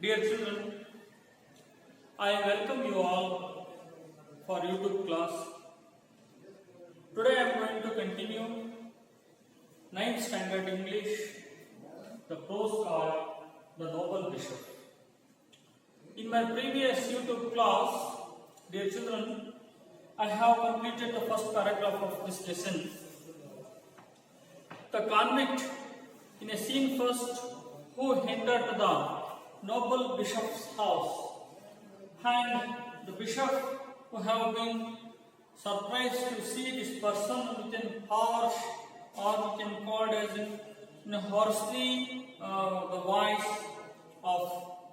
Dear children, I welcome you all for YouTube class. Today I am going to continue 9th standard English, the postcard, The Noble Bishop. In my previous YouTube class, dear children, I have completed the first paragraph of this lesson. The convict in a scene first who entered the noble bishop's house, and the bishop who have been surprised to see this person with an harsh, or we can call it as in a hoarsely the voice of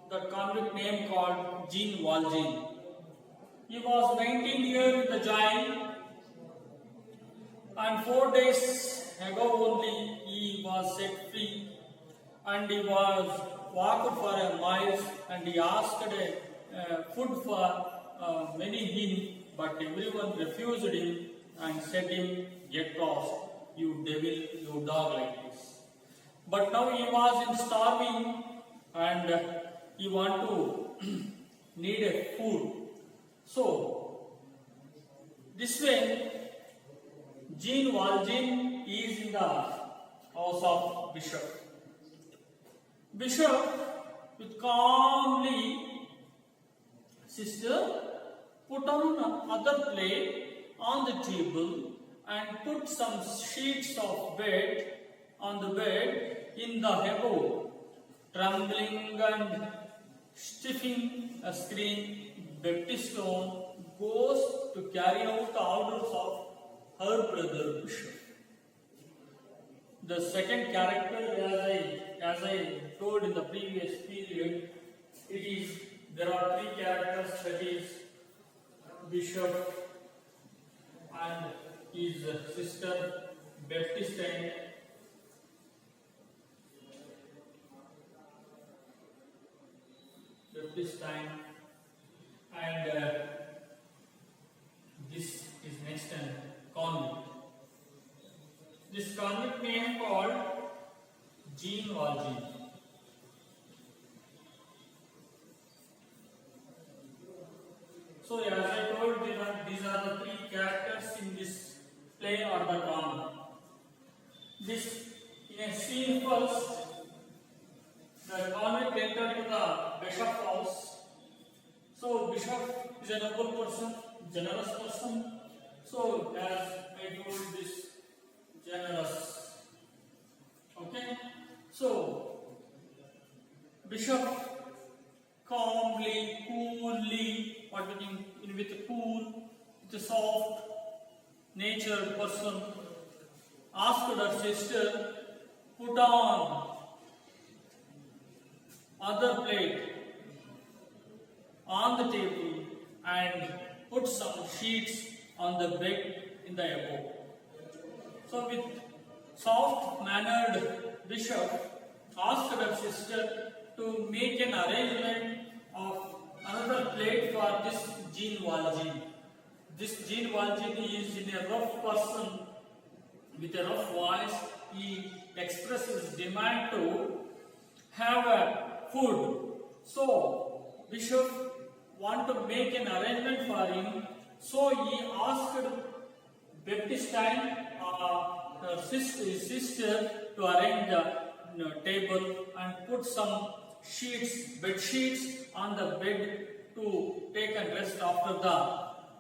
the convict name called Jean Valjean. He was 19 years in the jail, and 4 days ago only he was set free, and he was walked for a mile, and he asked food for many him, but everyone refused him and said him, "Get lost, you devil, you dog," like this. But now he was in starving, and he want to need a food. So this way, Jean Valjean is in the house of bishop. Bishop, with calmly, sister, put on another plate on the table and put some sheets of bed on the bed in the above. Trembling and stiffing a screen, Baptistone goes to carry out the orders of her brother Bishop. The second character, as I told in the previous period, there are three characters, that is Bishop and his sister Baptistine. And this is next and convict. This convict name called Jean Valjean. So as I told, these are the three characters in this play or the drama. This, in a scene first, the convict entered to the bishop's house. So bishop is a noble person, generous person. So as I told, this generous. Okay. So bishop calmly, coolly, what we mean with a cool, with a soft natured person, asked her sister, put on other plate on the table and put some sheets on the bed in the above. So with soft mannered bishop asked her sister to make an arrangement of another plate for this Jean Valjean. This Jean Valjean is in a rough person with a rough voice. He expresses demand to have a food. So bishop want to make an arrangement for him. So he asked Baptistine, his sister, to arrange the table and put some bed sheets on the bed to take and rest after the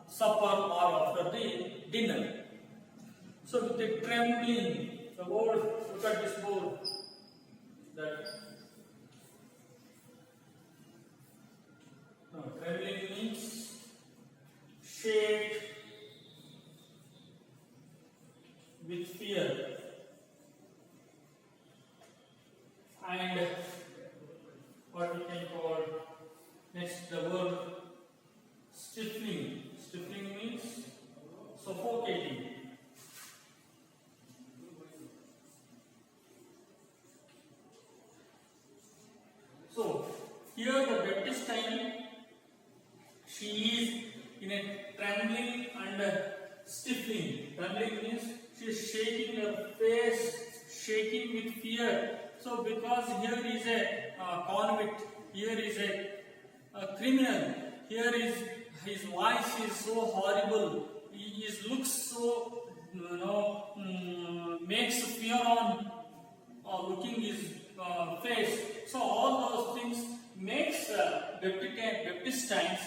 supper or after the dinner. So with a trembling, the board, look at this board, that trembling means shake with fear, and what we can call next the word stifling. Stifling means suffocating. So here the Baptistine, she is in a trembling and stifling. Trembling means she is shaking her face, shaking with fear. So because here is a convict, here is a criminal, here is his voice is so horrible, his looks so makes fear on looking his face. So all those things makes Baptistines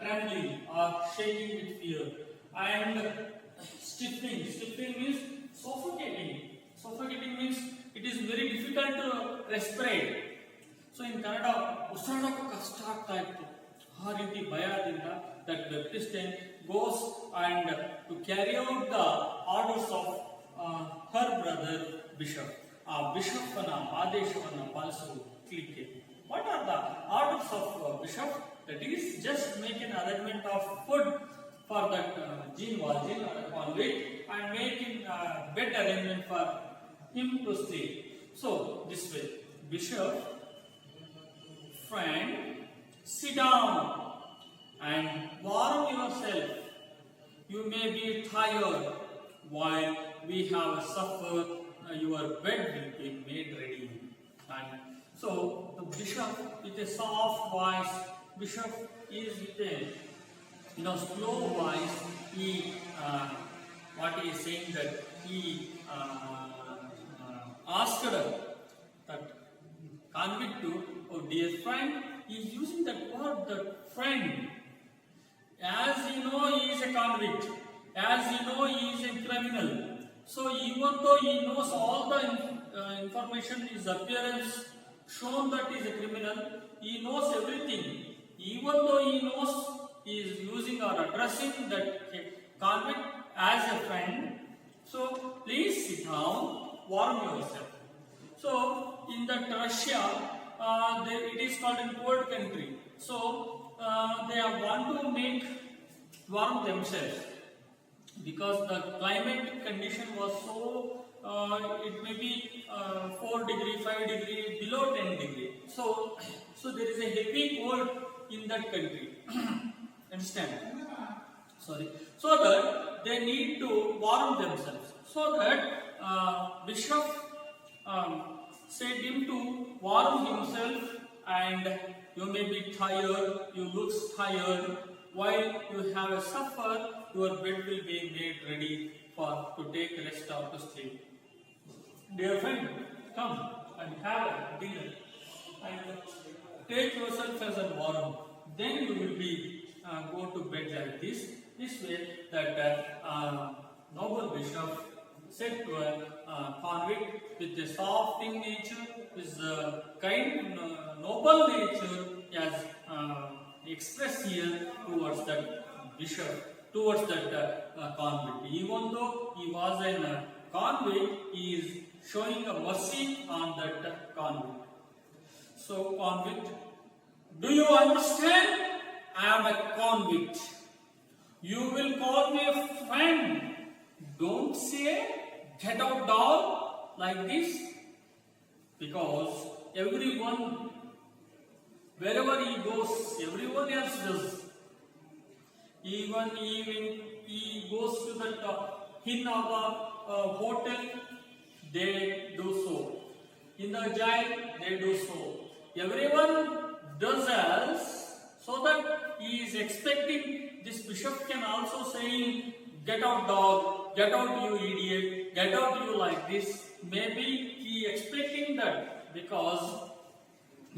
trembling or shaking with fear. And stiffening. Stiffening means suffocating. Suffocating means it is very difficult to respirate. So in Kannada, ಉಸಿರಾಡೋಕೆ ಕಷ್ಟ ಆಗ್ತಾ ಇತ್ತು. ಆ ರೀತಿ ಭಯದಿಂದ that Baptistine goes and to carry out the orders of her brother bishop. ಆ ಬಿಷಪ್ನ ಆದೇಶವನ್ನು ಪಾಲಿಸಲಿಕ್ಕೆ. What are the orders of bishop? That is just make an arrangement of food for that Jean Valjean or convict and make bed arrangement for him to sleep. So this way, bishop, friend, sit down and warm yourself. You may be tired while we have suffered. Your bed will be made ready. And so the bishop with a soft voice, bishop is with a slow voice. He what he is saying that he asked that convict to, oh dear friend, he is using that word, that friend. As you know, he is a convict. As you know, he is a criminal. So even though he knows all the information, his appearance shown that he is a criminal, he knows everything. Even though he knows, he is using or addressing that convict as a friend. So please sit down, warm yourself. So in that Russia, it is called in cold country. So they want to make warm themselves because the climatic condition was so it may be 4 degree, 5 degree, below 10 degree. So there is a heavy cold in that country. Understand? Sorry. So that they need to warm themselves. So that bishop said him to warm himself, and you may be tired, you look tired, while you have a supper, your bed will be made ready to take rest or to sleep. Dear friend, come and have a dinner and take yourself as a warm. Then you will be go to bed like this. This way that noble bishop said to a convict with a soft in nature, his kind noble nature as expressed here towards that bishop, towards that convict. Even though he was a convict, he is showing a mercy on that convict. So convict, do you understand? I am a convict. You will call me a friend. Don't say get out dog like this, because everyone, wherever he goes, everyone else does. Even he goes to that inn or the hotel, they do so. In the jail, they do so. Everyone does else, so that he is expecting this bishop can also say, get out dog, get out you idiot, get out you like this. Maybe he expecting that because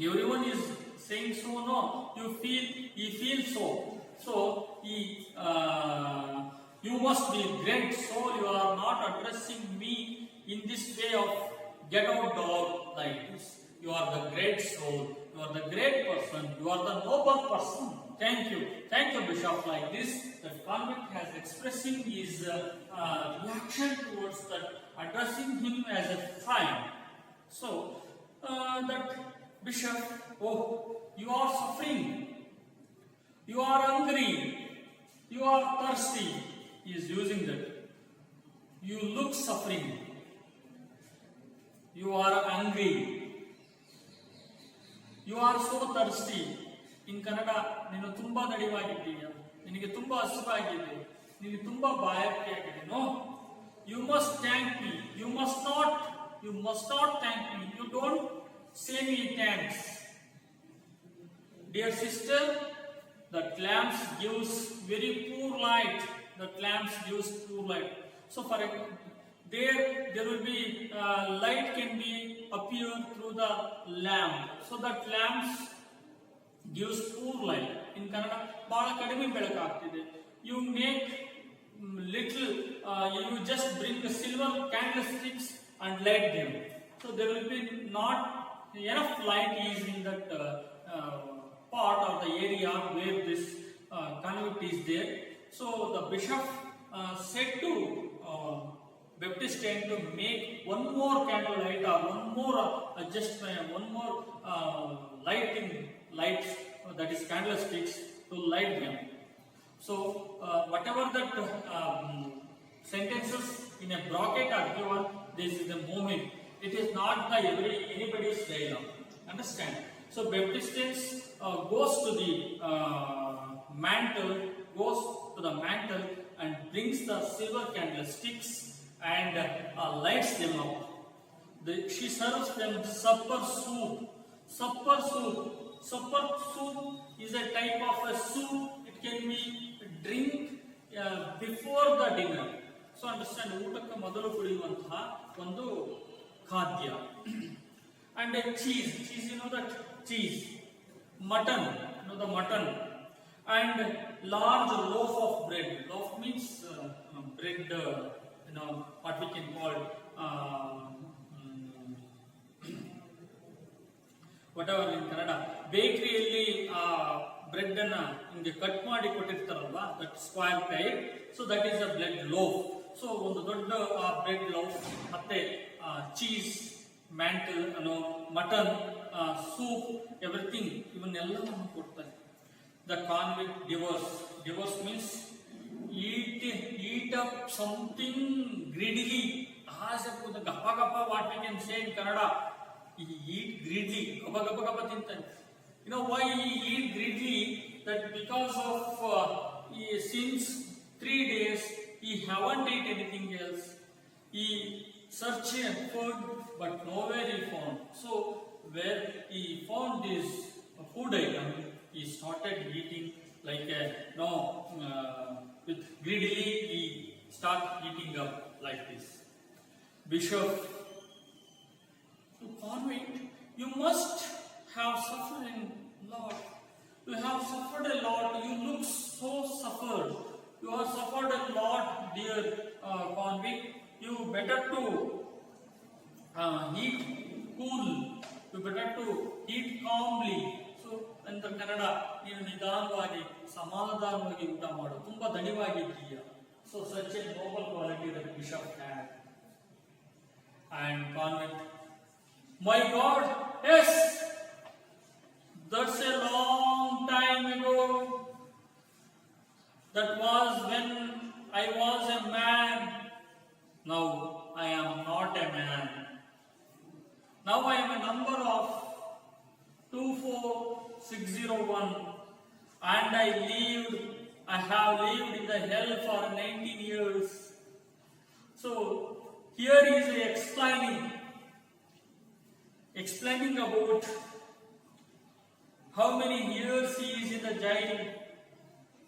everyone is saying so. No, he feels so. So you must be great. So you are not addressing me in this way of get out dog like this. You are the great soul. You are the great person. You are the noble person. Thank you, bishop. Like this, the convict has expressing his reaction towards that, addressing him as a friend. So that bishop, oh, you are suffering, you are hungry, you are thirsty. He is using that. You look suffering. You are hungry. You are so thirsty. In Kannada, ನೀನು ತುಂಬಾ ದಡಿವಾಗಿದ್ದೀಯ, ನಿನಗೆ ತುಂಬಾ ಹಸಿವಾಗಿದೆ, ನಿನಗೆ ತುಂಬಾ ಬಾಯಾರಿಕೆ ಆಗಿದೆ. No, you must thank me. You must not thank me. You don't say me thanks. dear sister, the lamps gives very poor light. The lamps gives poor light. So for there will be light can be appear through the lamp. So that lamps gives poor light. In Kannada, bala kadime belakaagtide. You make little. You just bring the silver candlesticks and light them. So there will be not enough light is in that part of the area where this conduit is there. So the bishop said to Baptistine to make one more candle light or one more adjustment, one more lights that is candlesticks to light them. So whatever that sentences in a bracket are given, this is the moment. It is not the anybody's dialogue. Understand? So Baptistine goes to the mantle and brings the silver candlesticks and lights them up. She serves them supper soup. Supper soup is a type of a soup. It can be drink before the dinner. So understand, ಊಟಕ್ಕೆ ಮೊದಲು ಕುಡಿಯುವಂತಹ ಒಂದು ಖಾದ್ಯ. And cheese, you know that cheese. Mutton, you know the mutton. And large loaf of bread. Loaf means bread, you know what we can call whatever in Kannada. ಬೇಕರಿಯಲ್ಲಿ bread ಅನ್ನ ಹಿಂಗೆ cut ಮಾಡಿ ಕೊಟ್ಟಿರ್ತಾರಲ್ವಾ, that square type. So that is a bread loaf. So ಒಂದು ದೊಡ್ಡ bread loaf ಮತ್ತೆ cheese, ಮ್ಯಾಂಟಲ್ ಅನ್ನೋ ಮಟನ್, ಸೂಪ್, ಎವ್ರಿಥಿಂಗ್ ಇವನ್ನೆಲ್ಲವನ್ನು ಕೊಡ್ತಾರೆ. The convict divorce means eat up something greedily. Gappa, what we can say in Kannada, he eat greedily. Gappa tintan. You know why he eat greedily? That because of since 3 days he haven't eat anything else. He searched food but nowhere he found. So where he found this food item, he started eating like with greedily he start eating up like this. Bishop, to convict, you must have suffered a lot. You have suffered a lot. You look so suffered. You have suffered a lot, dear convict. You better to eat cool. You better to eat calmly. So, in the Kannada, ನೀನು ನಿಧಾನವಾಗಿ ಸಮಾಧಾನವಾಗಿ ಊಟ ಮಾಡು, ತುಂಬಾ ದಣಿವಾಗಿದ್ದೀಯ. So such a noble quality that Bishop had. And convict, my God, yes, that's a long time ago. That was when I was a man. Now I am not a man. Now I am a number of 24601, and I have lived in the hell for 19 years. So here he is explaining about how many years he is in the jail,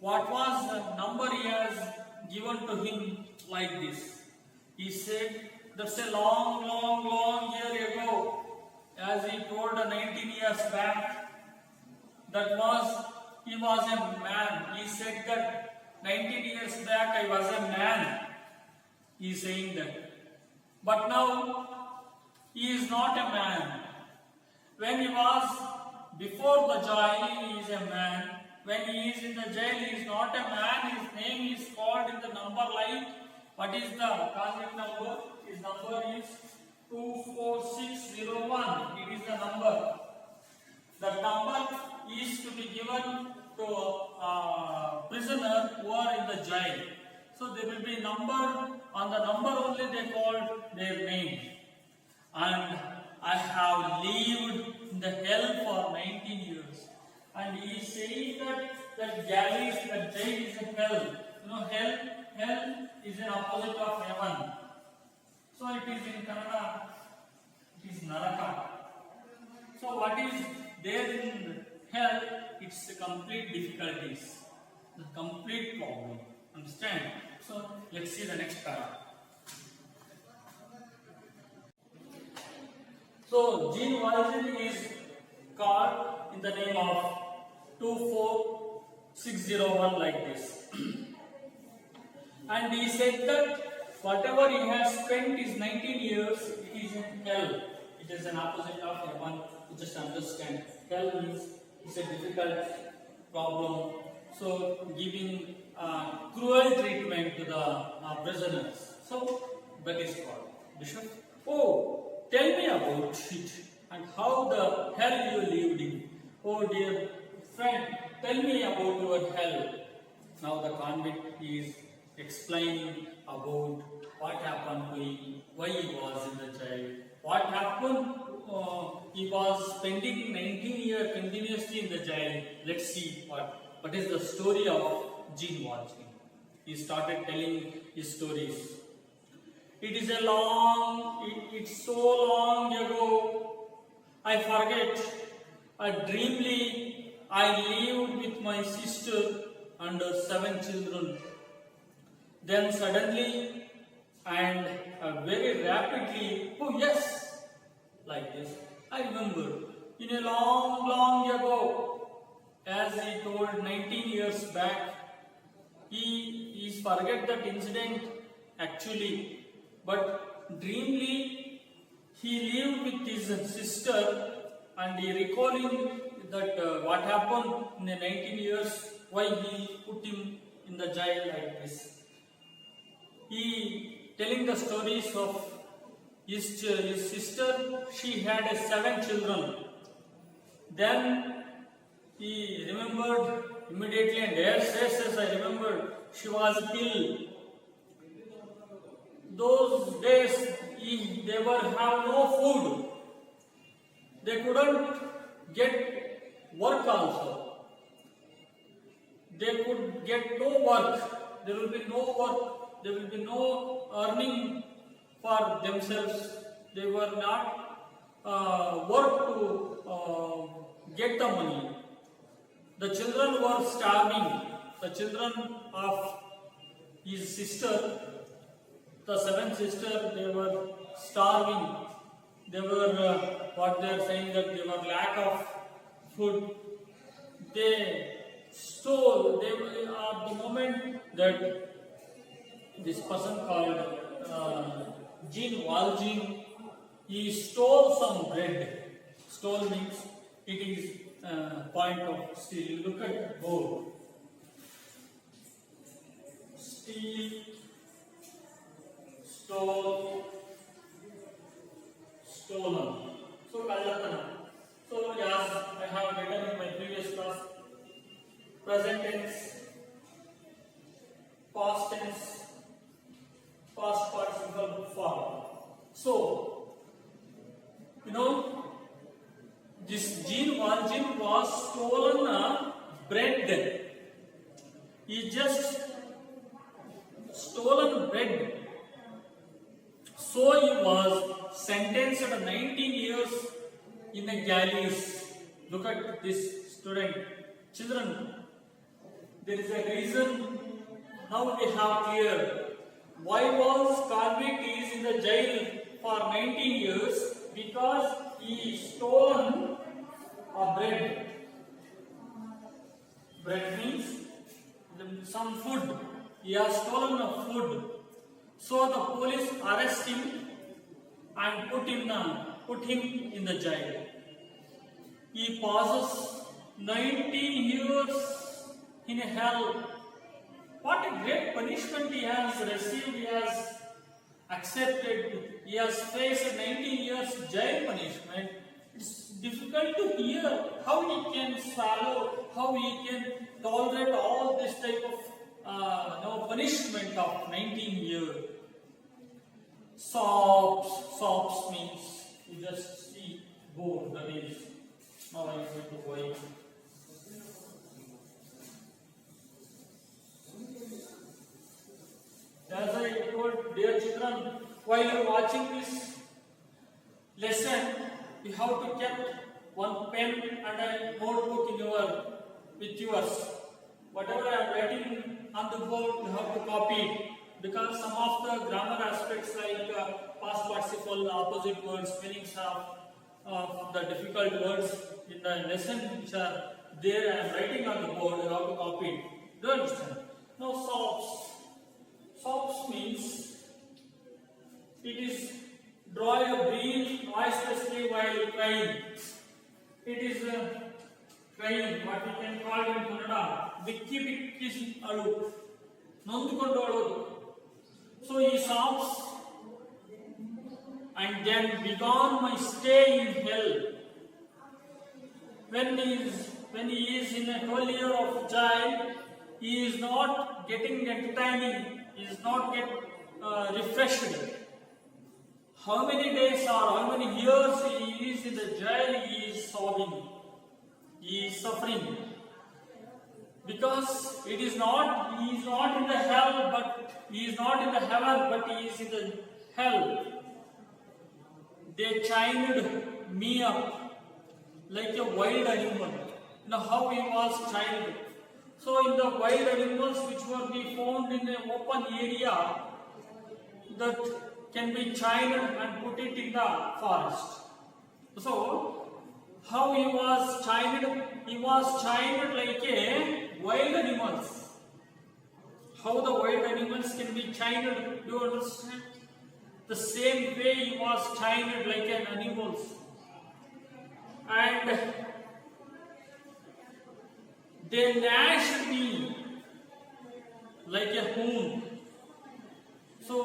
what was the number he has given to him like this. He said that's a long year ago, as he told 19 years back, he was a man. He said that 19 years back I was a man. He is saying that. But now he is not a man. When he was before the jail, he is a man. When he is in the jail, he is not a man. His name is called in the number like, what is the convict number? His number is 24601. It is the number. The number is to be given to prisoner who are in the jail. So there will be number, on the number only they called their name. And I have lived in the hell for 19 years. And he is saying that jail is a hell. You know, hell is an opposite of heaven. So it is in Kannada, it is Naraka. So what is there in hell it's a complete difficulties, the complete problem. Understand? So let's see the next paragraph. So Jean Valjean is called in the name of 24601 like this. And he said that whatever he has spent his 19 years, it is in hell. It is an opposite of heaven. You just understand. Hell means it's a difficult problem. So giving cruel treatment to the prisoners. So that is called Bishop. Oh, tell me about it and how the hell you lived in. Oh dear friend, tell me about your hell. Now the convict is explaining about what happened to him, why he was in the jail, what happened. He was spending 19 years continuously in the jail. Let's see what is the story of Jean Valjean. He started telling his stories. It is it's so long ago, I forget. Dreamily, I lived with my sister and 7 children. Then suddenly and very rapidly, oh yes, like this. I remember in a long ago, as he told 19 years back, he forget that incident actually, but dreamily he lived with his sister and he recalling that what happened in the 19 years, why he put him in the jail like this. He telling the stories of his sister. She had 7 children. Then he remembered immediately, and yes, I remembered. She was ill. Those days they were have no food. They couldn't get work also. They could get no work. There will be no work. There will be no earning for themselves. They were not work to get the money. The children were starving. The children of his sister, the 7th sister, they were starving. They were what they are saying that they were lack of food. They stole. They were at the moment that this person called Jean Valjean, he stole some bread. Stole means it is point of steal. Look at board. Steal, stole, stolen. So Kallatana. So yes, I have written in my previous class. Present tense, past tense, past participle form. So, this Jean Valjean was stolen bread. He just stolen bread. So he was sentenced to 19 years in the galleys. Look at this student, children. There is a reason. Now we have clear. Why was convict is in the jail for 19 years? Because he stolen a bread. Bread means some food. He has stolen a food. So the police arrest him and put him in the jail. He passes 19 years in hell. What a great punishment he has received. He has accepted. He has faced 19 years jail punishment. It's difficult to hear how he can swallow, how he can tolerate all this type of punishment of 19 years. Sobs means you just see bored. That is now I am going to wipe. As I told, dear children, while you are watching this lesson, you have to keep one pen and a notebook in your with yours. Whatever I am writing on the board, you have to copy it, because some of the grammar aspects like past participle, opposite words, meanings of the difficult words in the lesson which are there, I am writing on the board, you have to copy it. Do you understand? Now sobs. Sobs means it is draw a breath noiselessly while crying. It is crying, what we can call in Kannada, Vikki Vikki Alu. Nondukondu alodu. So he sobs, and then began my stay in hell. When he is in a 12-year of child, he is not getting entertaining, he is not get refreshed. How many days or how many years he is in the jail, he is sobbing, he is suffering. Because he is not in the hell, but he is not in the heaven, but he is in the hell. They chained me up like a wild animal. You know how he was chained. So in the wild animals which were be found in an open area, that can be chained and put it in the forest. So how he was chained? He was chained like a wild animals. How the wild animals can be chained? Do you understand? The same way he was chained like an animal. And they lashed me like a hound. So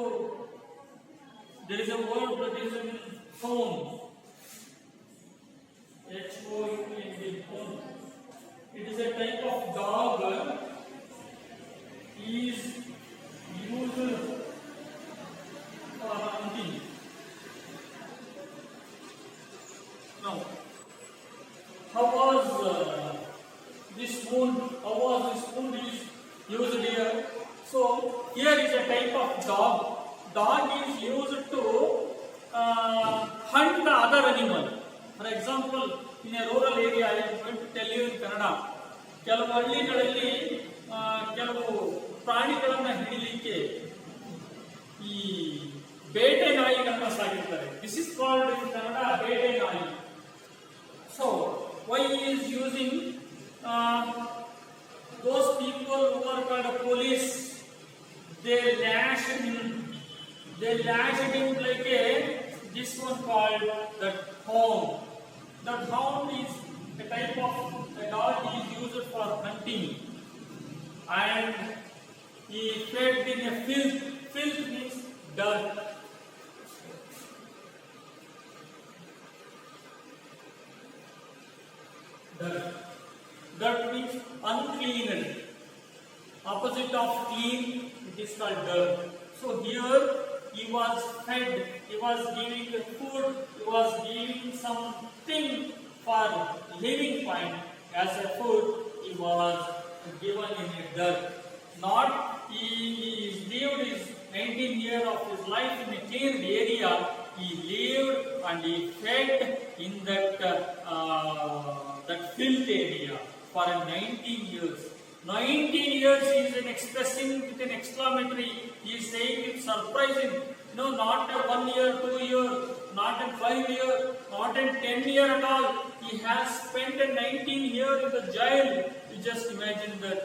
there is a word that is in hound. H-O-U-N-D, hound. It is a type of dog. He is used for hunting. Now, how was this wound is used here? So here is a type of dog. Dog is used to hunt the other animal. For example, in a rural area, I am going to tell you in Kannada. ಕೆಲವು ಹಳ್ಳಿಗಳಲ್ಲಿ ಕೆಲವು ಪ್ರಾಣಿಗಳನ್ನು ಹಿಡಿಲಿಕ್ಕೆ ಈ ಬೇಟೆ ನಾಯಿಗಳನ್ನ ಸಾಕಿರ್ತಾರೆ. This is called in Kannada ಬೇಟೆ ನಾಯಿ. So why he is using those people who are called police? They lashed him like this one called the hound. That hound is a type of a dog is used for hunting, and he fed in a filth. Filth means dirt. Dirt means unclean. Opposite of clean, it is called dirt. So here he was fed, he was giving food, he was giving something for living point. As a food, he was given in a dirt. Not he lived his 19 years of his life in a cleared area. He lived and he fed in that filth area for 19 years. 19 years he is expressing with an exclamatory. He is saying it's surprising. No, not 1 year, 2 years, not in 5 years, not in 10 years at all. He has spent 19 years in the jail. You just imagine that.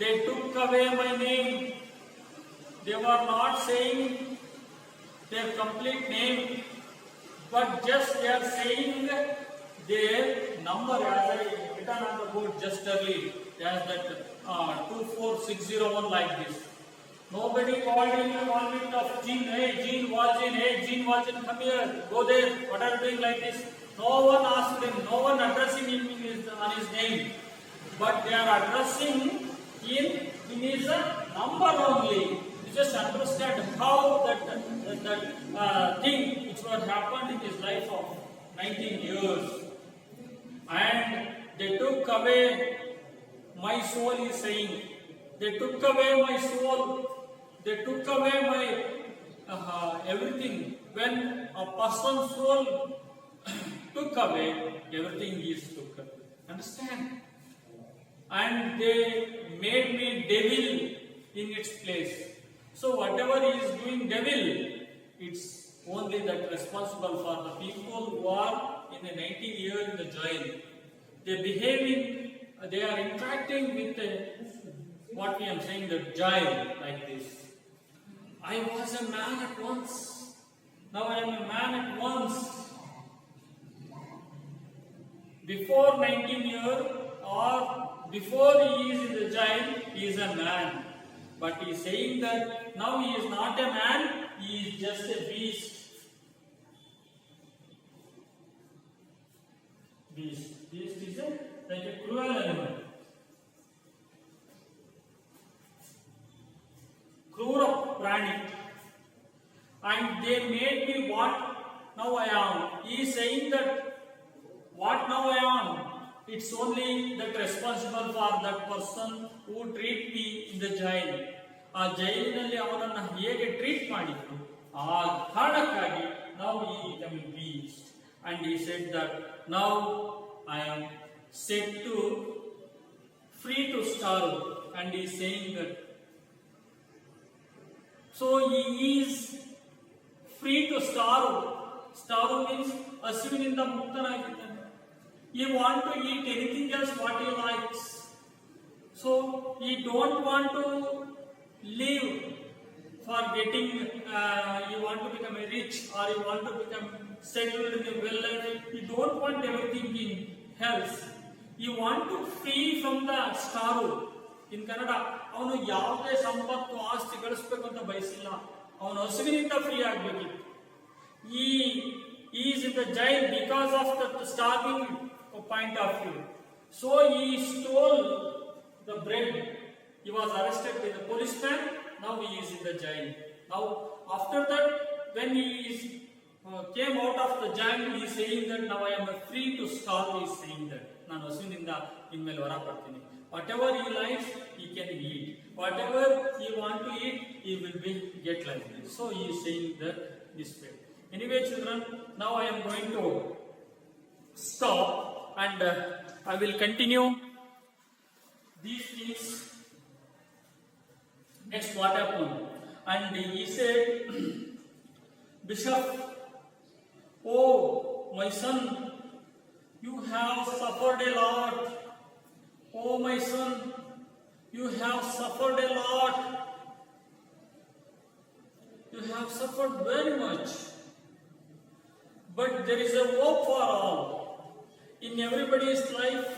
They took away my name. They were not saying their complete name, but just they are saying their number, as I written on the board just earlier, as that 24601 like this. Nobody called him the convict of Jean. Hey, Jean Waljean, come here, go there. What are you doing like this? No one asked him, no one addressing him on his name, but they are addressing him in his number only. You just understand how that thing which was happened in his life of 19 years. And they took away my soul, he is saying. They took away my soul. They took away my everything. When a person's soul took away, everything is took away. Understand? and they made me devil in its place. So whatever he is doing devil, it's only that responsible for the people who are in the 19 year in the jail. They are interacting with what we are saying, the jail like this. I was a man at once. Now I am a man at once. Before 19 year or before he is in the jail, he is a man. But he is saying that now he is not a man, he is just a beast. Beast. Beast is like a cruel animal. Krura prani. And they made me what now I am. He is saying that what now I am. It's only that responsible for that person who treat me in the jail. ಆ ಜೈಲಿನಲ್ಲಿ ಅವನನ್ನು ಹೇಗೆ treat ಮಾಡಿದ್ರು ಆ ಕಾರಣಕ್ಕಾಗಿ now he becoming beast. And he said that now I am set to free to starve. And he is saying that so he is free to starve. Starve means ಹಸಿವಿನಿಂದ ಮುಕ್ತನಾಗಿದ್ದಾನೆ. He want to eat anything else what he likes. So he don't want to live for getting. You want to become a rich or you want to become settled in a well life. You don't want everything in health. You want to free from the starve. In Kannada, ಅವನು ಯಾವುದೇ ಸಂಪತ್ತು ಆಸ್ತಿ ಗಳಿಸಬೇಕು ಅಂತ ಬಯಸಿಲ್ಲ. ಅವನು ಹಸಿವಿನಿಂದ free ಆಗಬೇಕಿತ್ತು. He is in the jail because of the starving point of view. So he stole the bread. He was arrested by the policeman. Now he is in the jail. Now after that, when he came out of the jail, he is saying that now I am free to starve. He is saying that ನಾನು ಹಸುವಿನಿಂದ ಇನ್ಮೇಲೆ ಹೊರ ಬರ್ತೀನಿ. Whatever he likes, he can eat. Whatever he want to eat, he will get like this. So he is saying that this way. Anyway, children, now I am going to stop and I will continue these things. Next, what happened? And he said, Bishop, oh my son, you have suffered a lot. Oh my son, you have suffered a lot. You have suffered very much. But there is a hope for all. In everybody's life,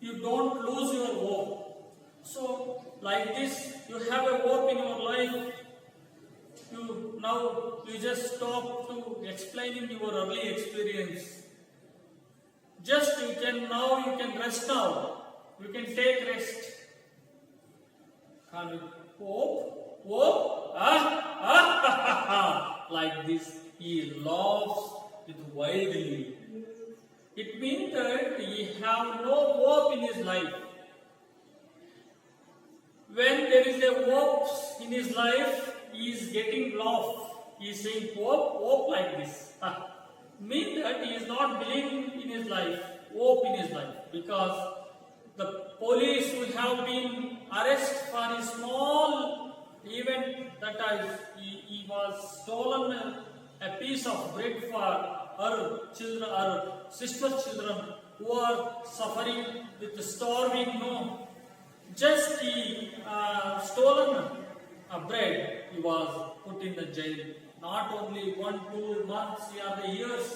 you don't lose your hope. So, like this, you have a hope in your life. You just stop to explaining your early experience. Just you can rest now. You can take rest. Hope, like this, he laughs with wildly. It means that he have no hope in his life. When there is a hope in his life, he is getting laugh. He is saying hope like this. Means that he is not believing in his life, hope in his life, because the police who have been arrested for a small event, that he was stolen a piece of bread for her children, her sister's children who are suffering with starving. No, just he stolen a bread. He was put in the jail. Not only 1-2 months, or the years.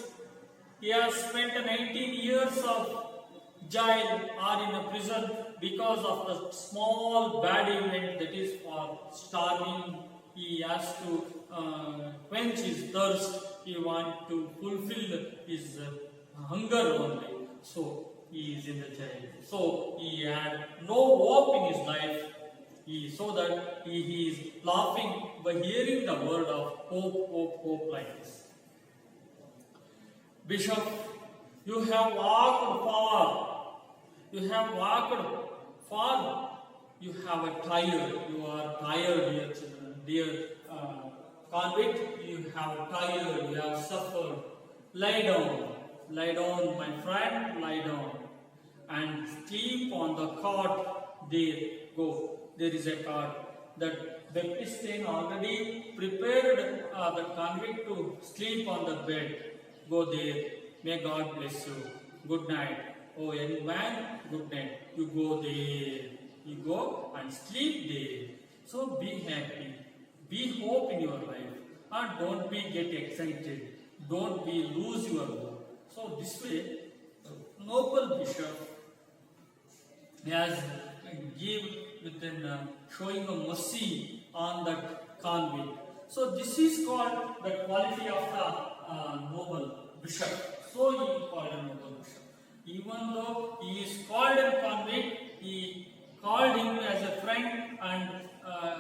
He has spent 19 years of jail or in a prison because of the small bad event, that is for starving. He has to quench his thirst. He wants to fulfill his hunger only. So he is in the jail. So he had no hope in his life. So that he is laughing by hearing the word of hope like this. Bishop, you have walked far. You have walked far. You have a tired. You are tired, dear children, dear convict. You have tired. You have suffered. Lie down, my friend. Lie down. and sleep on the cot. There go. There is a cot that Baptiste already prepared the convict to sleep on the bed. Go there. May God bless you. Good night. Oh young man, good night. You go there. You go and sleep there. So be happy. Be hope in your life. And don't be get excited. Don't be lose your hope. So this way, noble bishop has give within showing a mercy on that convict. So this is called the quality of the noble bishop. So he is called a noble bishop. Even though he is called a convict, he called him as a friend and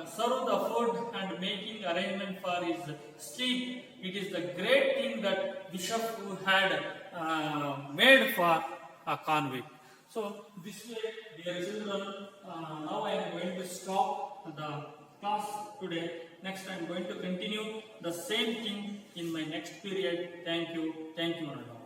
served the food and making arrangement for his sleep. It is the great thing that bishop who had made for a convict. So this way, dear children, now I am going to stop the class today. Next I am going to continue the same thing in my next period. Thank you, Ananda.